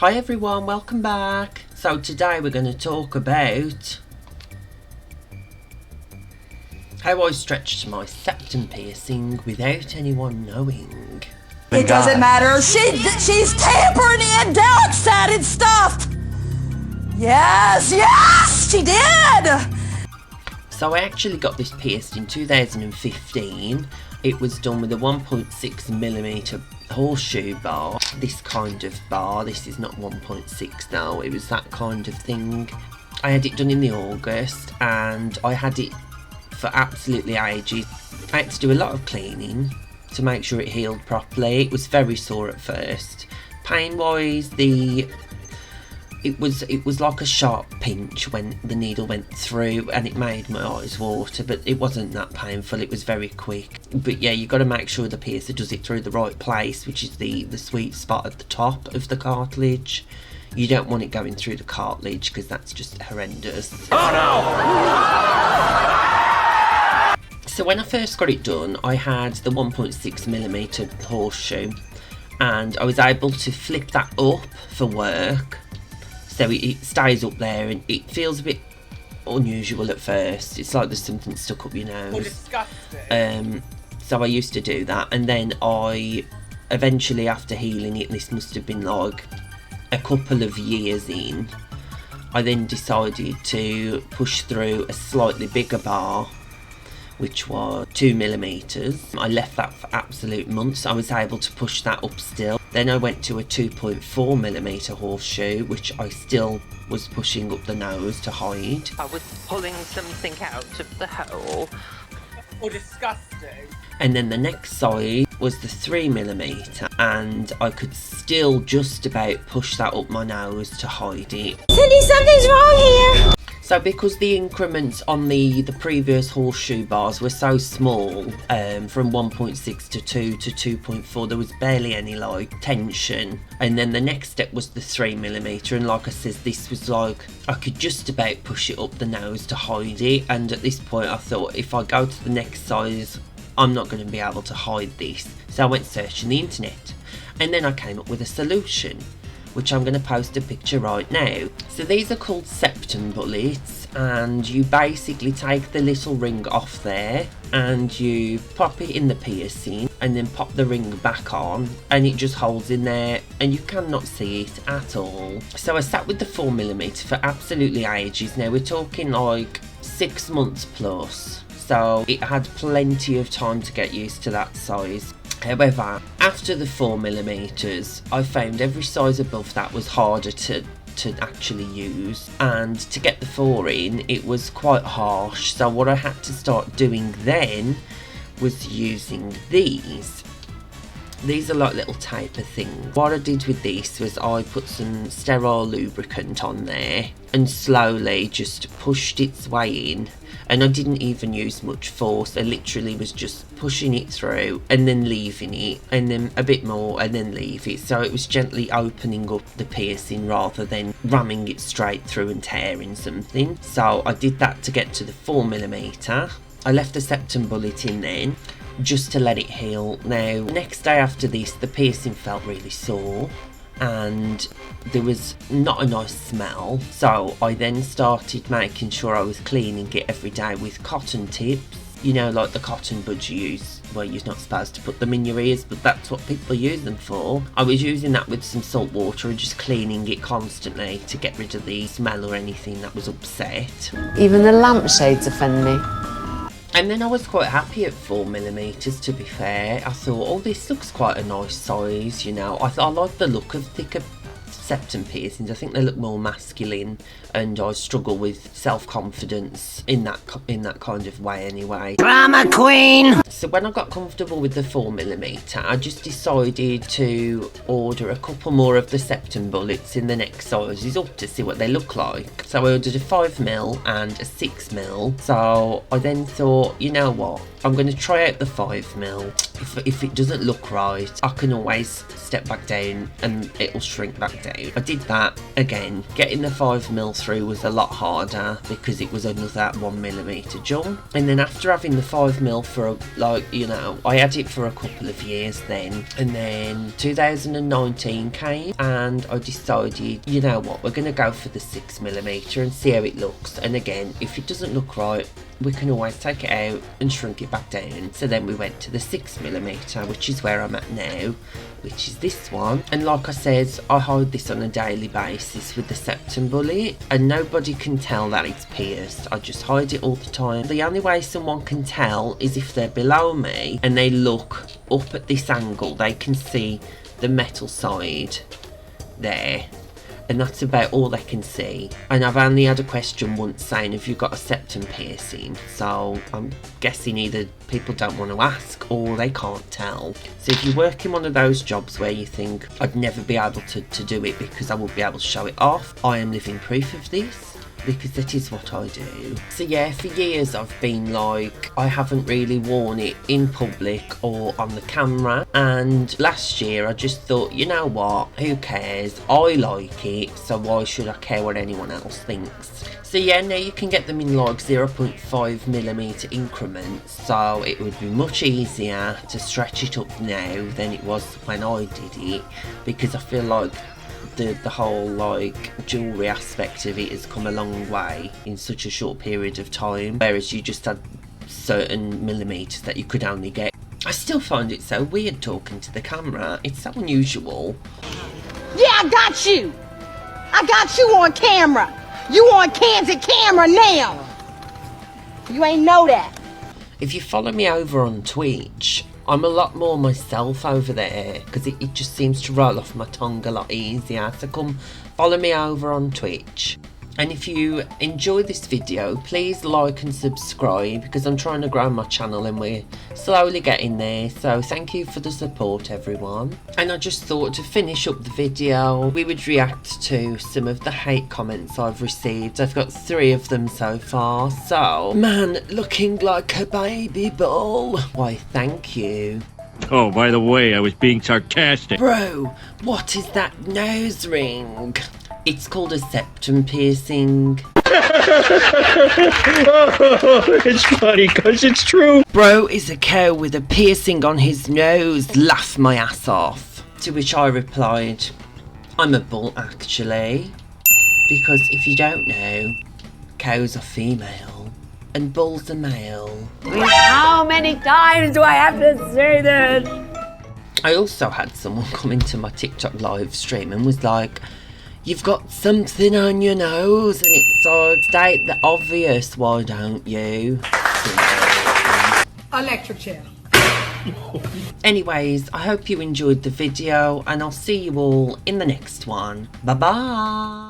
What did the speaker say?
Hi everyone, welcome back. So today we're going to talk about how I stretched my septum piercing without anyone knowing. It doesn't matter. She's tampering in dark-sided stuff. Yes, she did. So I actually got this pierced in 2015. It was done with a 1.6mm horseshoe bar. This kind of bar. This is not 1.6 now. It was that kind of thing. I had it done in the August and I had it for absolutely ages. I had to do a lot of cleaning to make sure it healed properly. It was very sore at first. Pain wise, it was like a sharp pinch when the needle went through and it made my eyes water, but it wasn't that painful. It was very quick. But yeah, you've got to make sure the piercer does it through the right place, which is the sweet spot at the top of the cartilage. You don't want it going through the cartilage because that's just horrendous. Oh no! So when I first got it done, I had the 1.6mm horseshoe and I was able to flip that up for work. So it stays up there and it feels a bit unusual at first. It's like there's something stuck up your nose. Oh, disgusting. So I used to do that, and then I eventually, after healing it, this must have been like a couple of years in, I then decided to push through a slightly bigger bar, which was 2mm. I left that for absolute months. I was able to push that up still. Then I went to a 2.4mm horseshoe, which I still was pushing up the nose to hide. I was pulling something out of the hole. Oh, disgusting. And then the next size was the 3mm, and I could still just about push that up my nose to hide it. Cindy, something's wrong here. So because the increments on the previous horseshoe bars were so small, from 1.6 to 2 to 2.4, there was barely any like tension. And then the next step was the 3mm, and like I said, this was like, I could just about push it up the nose to hide it. And at this point I thought, if I go to the next size, I'm not going to be able to hide this. So I went searching the internet, and then I came up with a solution, which I'm going to post a picture right now. So these are called septum bullets, and you basically take the little ring off there and you pop it in the piercing and then pop the ring back on, and it just holds in there and you cannot see it at all. So I sat with the 4mm for absolutely ages. Now we're talking like 6 months plus, so it had plenty of time to get used to that size. However, after the 4mm, I found every size above that was harder to actually use, and to get the 4 in, it was quite harsh. So what I had to start doing then was using these. These are like little taper things. What I did with this was I put some sterile lubricant on there and slowly just pushed its way in. And I didn't even use much force. I literally was just pushing it through and then leaving it, and then a bit more and then leave it. So it was gently opening up the piercing rather than ramming it straight through and tearing something. So I did that to get to the 4mm. I left the septum bullet in then, just to let it heal. Now, the next day after this, the piercing felt really sore and there was not a nice smell, so I then started making sure I was cleaning it every day with cotton tips, you know, like the cotton buds you use. Well, you're not supposed to put them in your ears, but that's what people use them for. I was using that with some salt water and just cleaning it constantly to get rid of the smell or anything that was upset. Even the lampshades offend me. And then I was quite happy at 4mm, to be fair. I thought, oh, this looks quite a nice size, you know. I like the look of thicker septum piercings. I think they look more masculine, and I struggle with self-confidence in that kind of way anyway. Drama queen. So when I got comfortable with the 4mm, I just decided to order a couple more of the septum bullets in the next sizes up to see what they look like. So I ordered a 5mm and a 6mm. So I then thought, you know what, I'm going to try out the 5mm. if it doesn't look right, I can always step back down and it'll shrink back down. I did that again. Getting the 5mm through was a lot harder because it was another 1mm jump. And then after having the 5mm for I had it for a couple of years then, and then 2019 came and I decided, you know what, we're gonna go for the 6mm and see how it looks. And again, if it doesn't look right, we can always take it out and shrink it back down. So then we went to the 6mm, which is where I'm at now, which is this one. And like I said, I hide this on a daily basis with the septum bullet, and nobody can tell that it's pierced. I just hide it all the time. The only way someone can tell is if they're below me and they look up at this angle, they can see the metal side there. And that's about all they can see. And I've only had a question once saying, have you got a septum piercing? So I'm guessing either people don't want to ask or they can't tell. So if you work in one of those jobs where you think, I'd never be able to do it because I would be able to show it off, I am living proof of this, because that is what I do. So yeah, for years I've been like, I haven't really worn it in public or on the camera, and last year I just thought, you know what, who cares, I like it, so why should I care what anyone else thinks? So yeah, now you can get them in like 0.5mm increments, so it would be much easier to stretch it up now than it was when I did it, because I feel like the whole like jewellery aspect of it has come a long way in such a short period of time, whereas you just had certain millimetres that you could only get. I still find it so weird talking to the camera. It's so unusual. Yeah, I got you. I got you on camera. You on candid camera now. You ain't know that. If you follow me over on Twitch, I'm a lot more myself over there because it just seems to roll off my tongue a lot easier. So come follow me over on Twitch. And if you enjoy this video, please like and subscribe, because I'm trying to grow my channel and we're slowly getting there. So thank you for the support, everyone. And I just thought to finish up the video, we would react to some of the hate comments I've received. I've got 3 of them so far. So, man looking like a baby bull. Why, thank you. Oh, by the way, I was being sarcastic. Bro, what is that nose ring? It's called a septum piercing. It's funny because it's true. Bro is a cow with a piercing on his nose. Laugh my ass off. To which I replied, I'm a bull actually. Because if you don't know, cows are female and bulls are male. How many times do I have to say that? I also had someone come into my TikTok live stream and was like, you've got something on your nose, and it's so state the obvious, why don't you? Electric chair. Anyways, I hope you enjoyed the video, and I'll see you all in the next one. Bye bye.